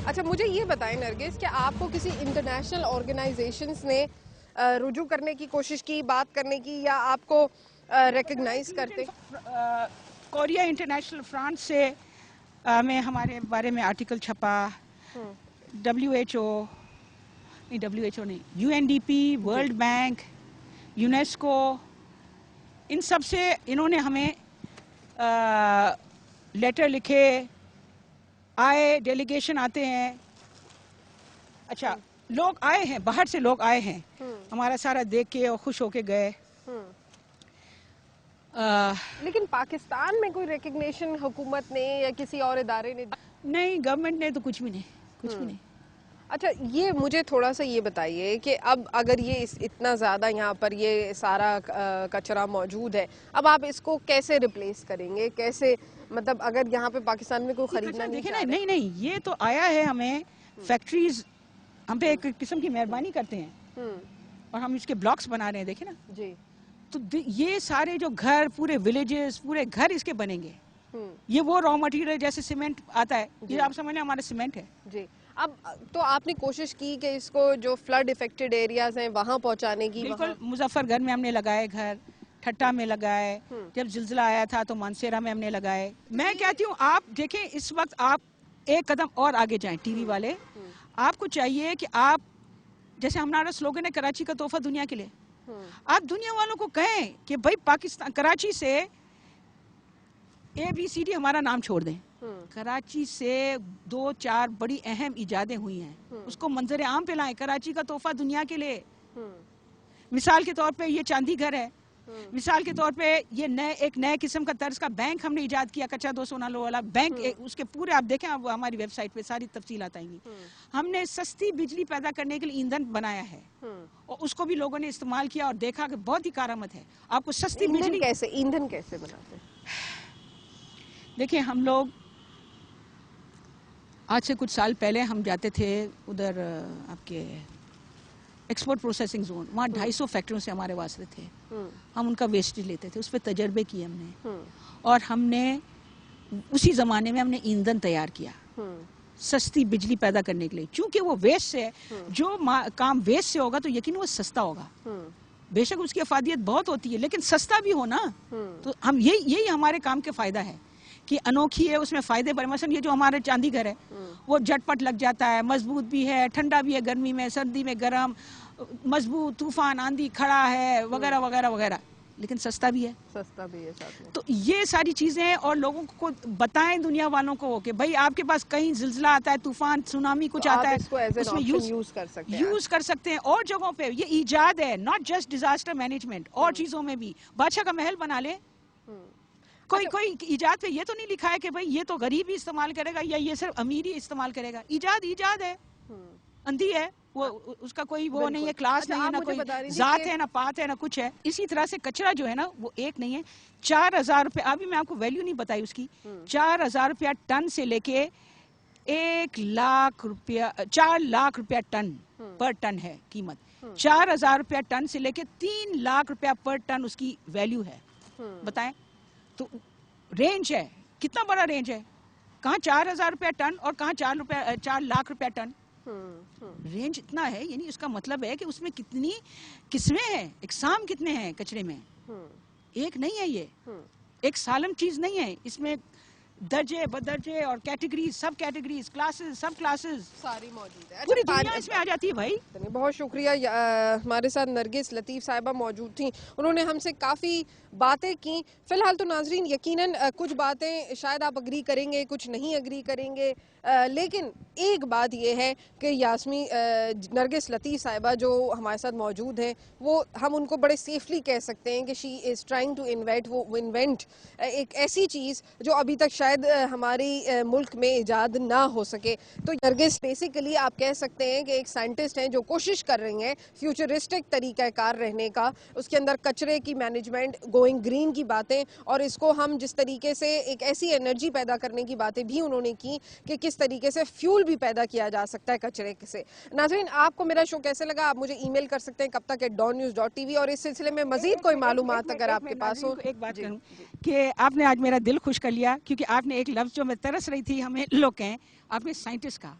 اچھا مجھے یہ بتائیں نرگس کہ آپ کو کسی انٹرنیشنل آرگنائزیشنز نے رجوع کرنے کی کوشش کی، بات کرنے کی، یا آپ کو ریکگنائز کرتے؟ کوریا انٹرنیشنل فرانس سے میں ہمارے بارے میں آرٹیکل چھپا، WHO نہیں، UNDP، ورلڈ بینک، یونیسکو، ان سب سے انہوں نے ہمیں لیٹر لکھے، آئے، ڈیلیگیشن آتے ہیں. اچھا لوگ آئے ہیں، باہر سے لوگ آئے ہیں ہمارا سارا دیکھ کے اور خوش ہو کے گئے. لیکن پاکستان میں کوئی ریکگنیشن حکومت نے یا کسی اور ادارے نے؟ نہیں، گورنمنٹ نے تو کچھ بھی نہیں. اچھا یہ مجھے تھوڑا سا یہ بتائیے کہ اب اگر یہ اتنا زیادہ یہاں پر یہ سارا کچرا موجود ہے، اب آپ اس کو کیسے ریپلیس کریں گے؟ کیسے مطلب اگر یہاں پہ پاکستان میں کوئی خریدنا نہیں چاہ رہے؟ نہیں، یہ تو آیا ہے ہمیں فیکٹریز ہم پہ ایک قسم کی مہربانی کرتے ہیں اور ہم اس کے بلاکس بنا رہے ہیں، دیکھیں نا جی. تو یہ سارے جو گھر، پورے ولیجز، پورے گھر اس کے بنیں گے. یہ وہ را مٹیریل جیسے سیمنٹ آتا ہے، یہ آپ سمجھ لیں ہمارا سیمنٹ ہے. جی. اب تو آپ نے کوشش کی کہ اس کو جو فلڈ افیکٹڈ ایریاز ہیں وہاں پہنچانے کی؟ بالکل، مظفر گڑھ میں ہم نے لگائے گھر، ٹھٹا میں لگائے، جب زلزلہ آیا تھا تو مانسیرا میں ہم نے لگائے. میں کہتی ہوں آپ دیکھیں اس وقت آپ ایک قدم اور آگے جائیں. ٹی وی والے آپ کو چاہیے کہ آپ جیسے ہمارا سلوگن ہے کراچی کا تحفہ دنیا کے لیے، آپ دنیا والوں کو کہیں کہ بھائی پاکستان کراچی سے ABCD ہمارا نام چھوڑ دیں. کراچی سے 2-4 بڑی اہم ایجادیں ہوئی ہیں، اس کو منظر عام پہ لائیں. کراچی کا تحفہ دنیا کے لیے. مثال کے طور پہ یہ چاندی گھر ہے، مثال کے طور پہ یہ ایک نئے قسم کا طرز کا بینک ہم نے ایجاد کیا، کچا 200 نالوں والا بینک. اس کے پورے آپ دیکھیں، اب ہماری ویب سائٹ پہ ساری تفصیلات آئیں گی. ہم نے سستی بجلی پیدا کرنے کے لیے ایندھن بنایا ہے اور اس کو بھی لوگوں نے استعمال کیا اور دیکھا کہ بہت ہی کارآمد ہے. آپ کو سستی بجلی ایندھن کیسے بناتے ہیں؟ دیکھیں ہم لوگ آج سے کچھ سال پہلے ہم جاتے تھے ادھر آپ کے ایکسپورٹ پروسیسنگ زون، وہاں 250 فیکٹریوں سے ہمارے واسطے تھے. ہم ان کا ویسٹیج لیتے تھے، اس پہ تجربے کیے ہم نے، اور ہم نے اسی زمانے میں ہم نے ایندھن تیار کیا سستی بجلی پیدا کرنے کے لیے. چونکہ وہ ویسٹ سے جو کام ویسٹ سے ہوگا تو یقین وہ سستا ہوگا. بے شک اس کی افادیت بہت ہوتی ہے لیکن سستا بھی ہونا. تو ہم یہی ہمارے کام کے فائدہ ہے کہ انوکھی ہے، اس میں فائدے بڑے. مثلا یہ جو ہمارا چاندی گھر ہے وہ جھٹ پٹ لگ جاتا ہے، مضبوط بھی ہے، ٹھنڈا بھی ہے، گرمی میں، سردی میں گرم، مضبوط، طوفان آندھی کھڑا ہے وغیرہ وغیرہ وغیرہ، لیکن سستا بھی ہے. ساتھ میں. تو یہ ساری چیزیں اور لوگوں کو بتائیں دنیا والوں کو کہ بھائی آپ کے پاس کہیں زلزلہ آتا ہے، طوفان، سونامی کچھ آتا ہے، اس میں یوز کر سکتے ہیں. اور جگہوں پہ یہ ایجاد ہے، ناٹ جسٹ ڈیزاسٹر مینجمنٹ، اور چیزوں میں بھی. بادشاہ کا محل بنا لے. کوئی ایجاد پہ یہ تو نہیں لکھا ہے کہ بھئی یہ تو غریب ہی استعمال کرے گا یا یہ صرف امیر ہی استعمال کرے گا. ایجاد ہے، اندھی ہے، وہ اس کا کوئی وہ نہیں ہے، کلاس نہیں ہے، نہ کوئی ذات ہے، نہ پات ہے، نہ کچھ ہے. اسی طرح سے کچرا جو ہے نا وہ ایک نہیں ہے. 4000 روپے، ابھی میں آپ کو ویلیو نہیں بتائی اس کی، 4000 روپیہ ٹن سے لے کے 1 لاکھ روپیہ، 4 لاکھ روپیہ ٹن پر ٹن ہے قیمت. 4000 روپیہ ٹن سے لے کے 3 لاکھ روپیہ پر ٹن اس کی ویلیو ہے. بتائیں تو رینج ہے، کتنا بڑا رینج ہے. کہاں 4000 روپیہ ٹن اور کہاں 4 لاکھ روپیہ ٹن. رینج اتنا ہے، یعنی اس کا مطلب ہے کہ اس میں کتنی قسمیں ہیں، اقسام کتنے ہیں کچرے میں. ایک نہیں ہے، یہ ایک سالم چیز نہیں ہے. اس میں درجے بدرجے اور کیٹیگریز، سب کیٹیگریز، کلاسز، سب کلاسز ساری موجود ہے. پوری دنیا اس میں آ جاتی ہے بھائی. بہت شکریہ. ہمارے ساتھ نرگس لطیف صاحبہ موجود تھیں، انہوں نے ہم سے کافی باتیں کی. فی الحال تو ناظرین یقیناً کچھ باتیں شاید آپ اگری کریں گے، کچھ نہیں اگری کریں گے، لیکن ایک بات یہ ہے کہ نرگس لطیف صاحبہ جو ہمارے ساتھ موجود ہیں، وہ ہم ان کو بڑے سیفلی کہہ سکتے ہیں کہ شی از ٹرائنگ ٹو انوینٹ ایک ایسی چیز جو ابھی تک شاید ہماری ملک میں ایجاد نہ ہو سکے. تو نرگس بیسیکلی آپ کہہ سکتے ہیں کہ ایک سائنٹسٹ ہیں جو کوشش کر رہی ہیں فیوچرسٹک طریقہ کار رہنے کا. اس کے اندر کچرے کی مینجمنٹ، گوئنگ گرین کی باتیں، اور اس کو ہم جس طریقے سے ایک ایسی انرجی پیدا کرنے کی باتیں بھی انہوں نے کی کہ کس طریقے سے فیول بھی پیدا کیا جا سکتا ہے کچرے سے. ناظرین آپ کو میرا شو کیسے لگا؟ آپ مجھے ای میل کر سکتے ہیں کب تک @dawnnews.tv، اور اس سلسلے میں مزید کوئی معلومات اگر آپ کے پاس ہو. ایک بات کہوں کہ آپ نے آج میرا دل خوش کر لیا، کیونکہ آپ نے ایک لفظ جو میں ترس رہی تھی ہمیں لوگ کہیں، آپ نے سائنٹسٹ کہا.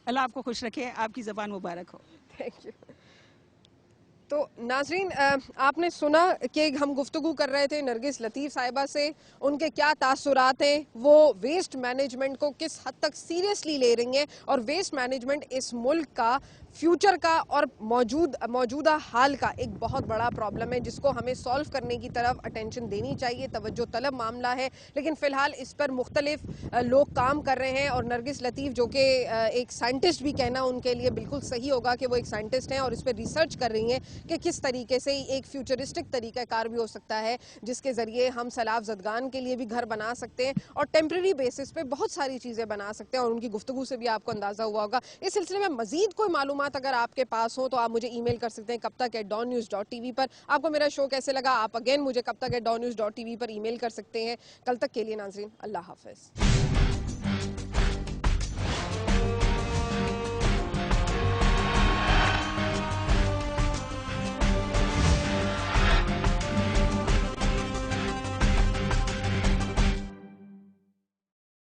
اللہ آپ کو خوش رکھے, آپ کی زبان مبارک ہو. Thank you. تو ناظرین آپ نے سنا کہ ہم گفتگو کر رہے تھے نرگس لطیف صاحبہ سے, ان کے کیا تاثرات ہیں, وہ ویسٹ مینجمنٹ کو کس حد تک سیریسلی لے رہی ہیں, اور ویسٹ مینجمنٹ اس ملک کا فیوچر کا اور موجودہ حال کا ایک بہت بڑا پرابلم ہے جس کو ہمیں سالو کرنے کی طرف اٹینشن دینی چاہیے, توجہ طلب معاملہ ہے. لیکن فی الحال اس پر مختلف لوگ کام کر رہے ہیں, اور نرگس لطیف جو کہ ایک سائنٹسٹ بھی کہنا ان کے لیے بالکل صحیح ہوگا کہ وہ ایک سائنٹسٹ ہیں, اور اس پہ ریسرچ کر رہی ہیں کہ کس طریقے سے ایک فیوچرسٹک طریقہ کار بھی ہو سکتا ہے جس کے ذریعے ہم سیلاب زدگان کے لیے بھی گھر بنا سکتے ہیں, اور ٹیمپرری بیسس پہ بہت ساری چیزیں بنا سکتے ہیں, اور ان کی گفتگو سے بھی آپ کو اندازہ ہوا ہوگا. اس سلسلے میں مزید کوئی معلومات اگر آپ کے پاس ہوں تو آپ مجھے ای میل کر سکتے ہیں kaptak@dawnnews.tv پر. آپ کو میرا شو کیسے لگا, آپ اگین مجھے kaptak@dawnnews.tv پر ای میل کر سکتے ہیں. کل تک کے لیے ناظرین اللہ حافظ.